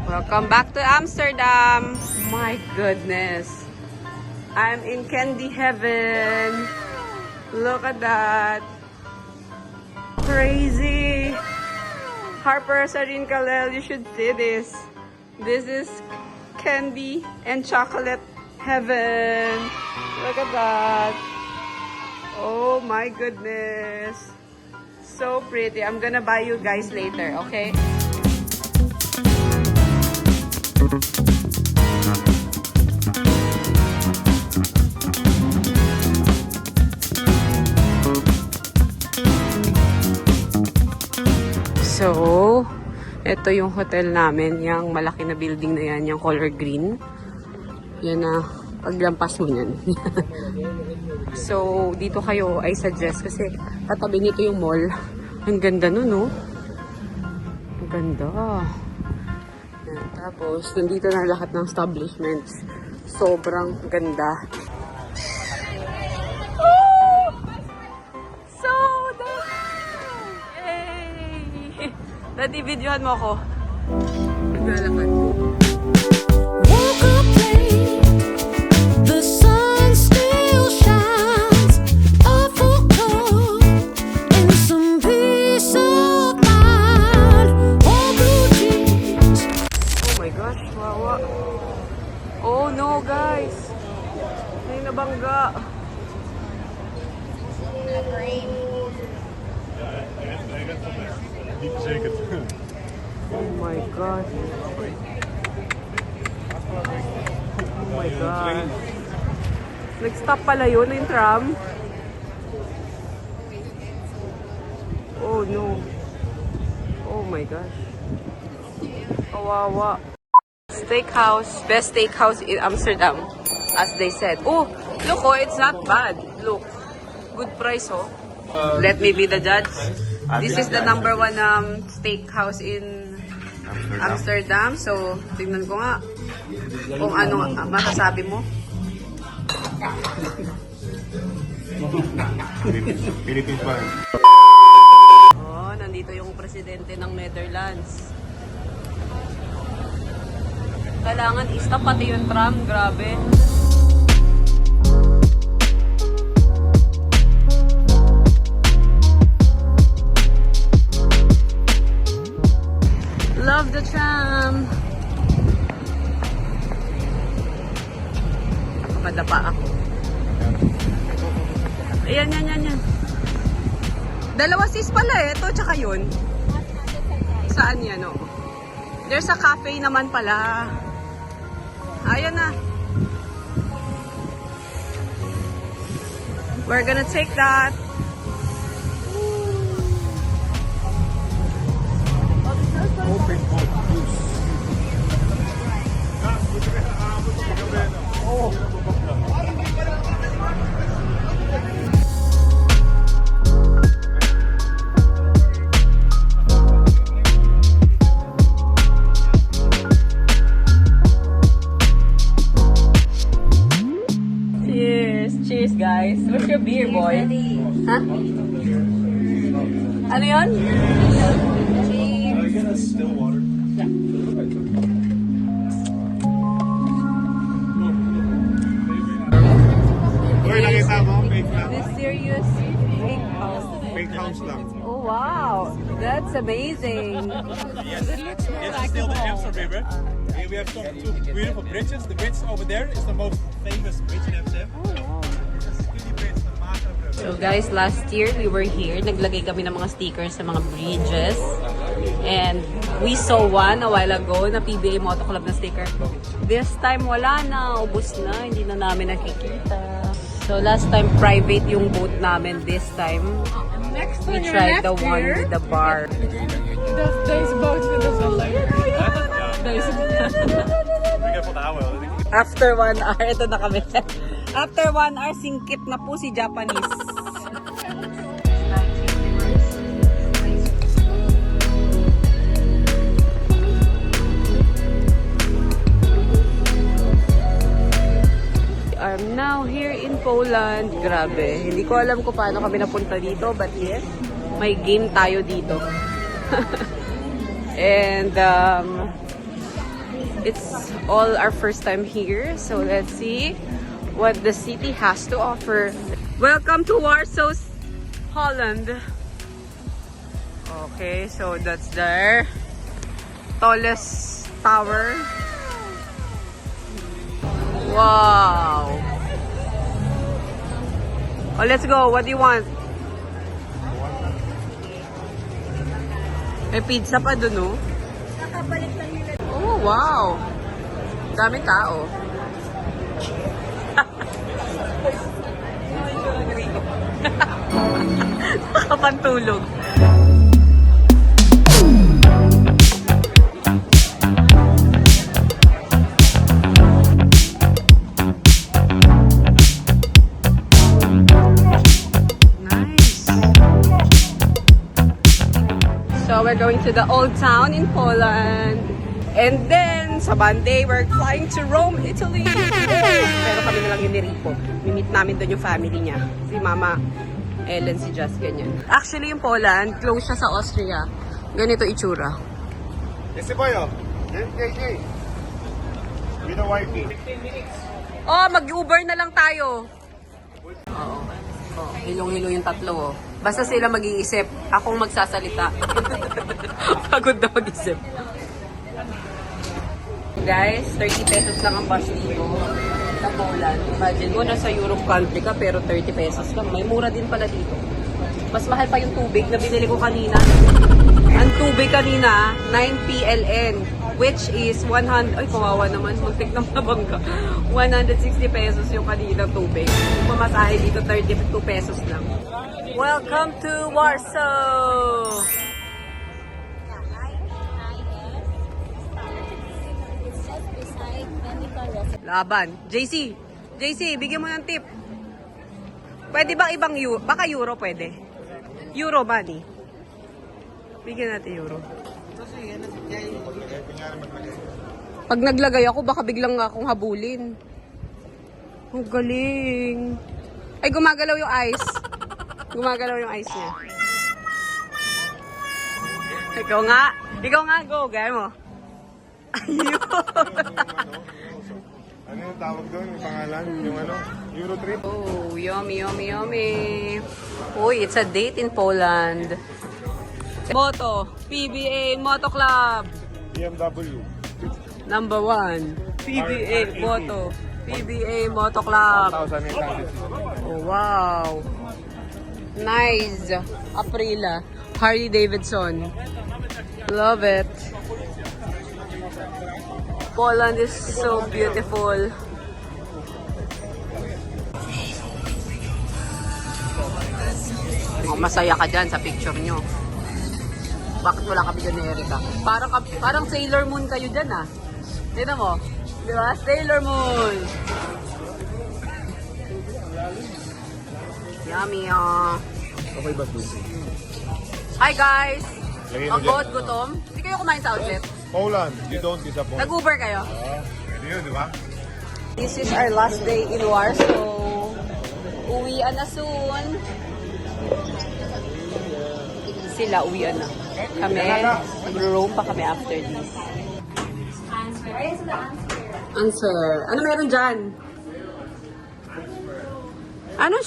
Welcome back to Amsterdam. My goodness. I'm in candy heaven. Look at that. Crazy. Harper Sarin Kalel, you should see this. This is candy and chocolate heaven. Look at that. Oh my goodness. So pretty. I'm gonna buy you guys later, okay? So, ito yung hotel namin, yung malaki na building na yan, yung color green. Yan na, paglampas mo yan. So, dito kayo ay suggest kasi katabi nito yung mall. Ang ganda nun, no? Ang ganda. Yan, tapos, nandito na lahat ng establishments. Sobrang ganda. Dati, videohan mo ako. Naglalakad. Woke up late, the sun still shines. Awful cold, and some peace of mind. All blue jeans. Oh my gosh, wawa. Oh no, guys. May nabangga. Oh my God. Oh my God. Nag-stop pala yun, yung tram. Oh no. Oh my gosh. Kawawa. Steakhouse. Best steakhouse in Amsterdam. As they said. Oh, look, oh, it's not bad. Look. Good price, oh. Let me be the judge. This is the number one steakhouse in Amsterdam. So, tignan ko nga kung ano masasabi mo. Philippines pa. Oh, nandito yung presidente ng Netherlands. Kailangan i-stop pati yung tram. Grabe. Love the tram. Madapa ako. Ayan, yan. Dalawa sis pala eh. Ito tsaka yun. Saan yan o? There's a cafe naman pala. Ayan na. We're gonna take that. Open boat cruise. Oh. Cheers guys. What's your beer, boy? Huh? Ano yun? Still water. Where nakita mo? Fake lang. Mysterious Big House. Fake house lang. Oh wow, that's amazing. Yes, it's still the Amsterdam River. We have two beautiful bridges. The bridge over there is the most famous bridge in Amsterdam. It's a skinny bridge, the Maasbrug. So guys, last year we were here. Naglagay kami ng mga stickers sa mga bridges. And we saw one a while ago na PBA Moto Club na sticker. This time wala na, ubos na, hindi na namin nakikita. So last time private yung boat namin. This time we tried the one with the bar. Deze boot with the zon. Deze. After 1 hour, ito na kami. After 1 hour, singkit na po si Japanese. Poland. Grabe. Hindi ko alam kung paano kami napunta dito, but yes, may game tayo dito. And it's all our first time here, so let's see what the city has to offer. Welcome to Warsaw, Holland. Okay, so that's their tallest tower. Wow. Oh, let's go. What do you want? May pizza pa dun, no? Oh, wow. Daming tao. Nakapantulog. So we're going to the old town in Poland. And then, sa Monday, we're flying to Rome, Italy. Pero kami na lang yung niripo. Mimit namin doon yung family niya. Si Mama Ellen, si Just, ganyan. Actually, yung Poland, close siya sa Austria. Ganito itsura. Ese boyo. JJ. With the wifey. Oh, mag-Uber na lang tayo. Oo. Oh, hilong-hilo yung tatlo, oh. Basta sila mag-iisip, akong magsasalita. Pagod na mag-isip. Guys, 30 pesos lang ang bus dito sa Poland. Imagine mo, nasa Europe country ka, pero 30 pesos lang. May mura din pala dito. Mas mahal pa yung tubig na binili ko kanina. Ang tubig kanina, 9 PLN, which is 100, ay kawawa naman, muntik na mabangga. 160 pesos yung kanina tubig. Pamasahe dito, 32 pesos lang. Welcome to Warsaw! Laban. JC, bigyan mo ng tip. Pwede ba ibang euro? Baka euro pwede. Euro money. Bigyan natin euro. Pag naglagay ako, baka biglang akong habulin. Ang galing. Ay, gumagalaw yung ice. Gumagalaw yung ice niya. Ikaw nga, go. Gaya mo. Ayun. Ano yung tawag doon? Yung pangalan? Yung ano? Euro trip? Oh, yummy, yummy, yummy. Uy, it's a date in Poland. Moto, PBA Moto Club. BMW. Number 1. PBA Moto. PBA Moto Club. 1,800. Oh, wow. Nice. Aprila. Harley Davidson. Love it. Poland is so beautiful. Oh, masaya ka dyan sa picture nyo. Bakit wala kami dyan ni Erica? Parang Sailor Moon kayo dyan, ah. Tignan mo. Di ba? Sailor Moon. Yummy, Okay ba doon? Hi, guys. Lagay mo Ang dyan. boat gutom. Hindi kayo kumain sa outlet? Poland, you don't disappoint. Nag-Uber kayo? Pwede yun, di ba? This is our last day in Warsaw. Uwian na soon. Sila uwian na. Kami, mag-roam pa kami after this. Answer. Ano meron dyan? Ano?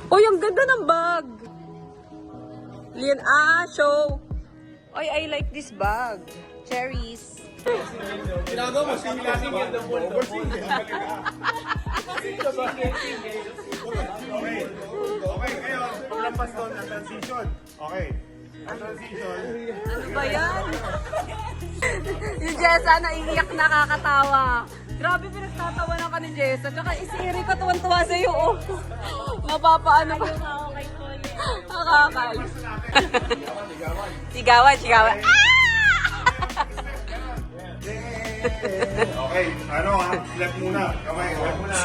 Uy, ang ganda ng bag. Show. Oy, I like this bag. Cherries. Ginagawa mo, simulating yun ng world. Okay, ngayon, paglampas doon ang transition. Okay. Ang transition. Ano ba yan? Yung Jessa, naiiyak, nakakatawa. Grabe, pinagtatawanan ka ni Jessa. Tsaka si Erika, tuwan-tuwa sa'yo. Oh. Mapapaano ka. Nakakay. Sigawan. Okay, ano ha? Left muna. Kamay, left muna.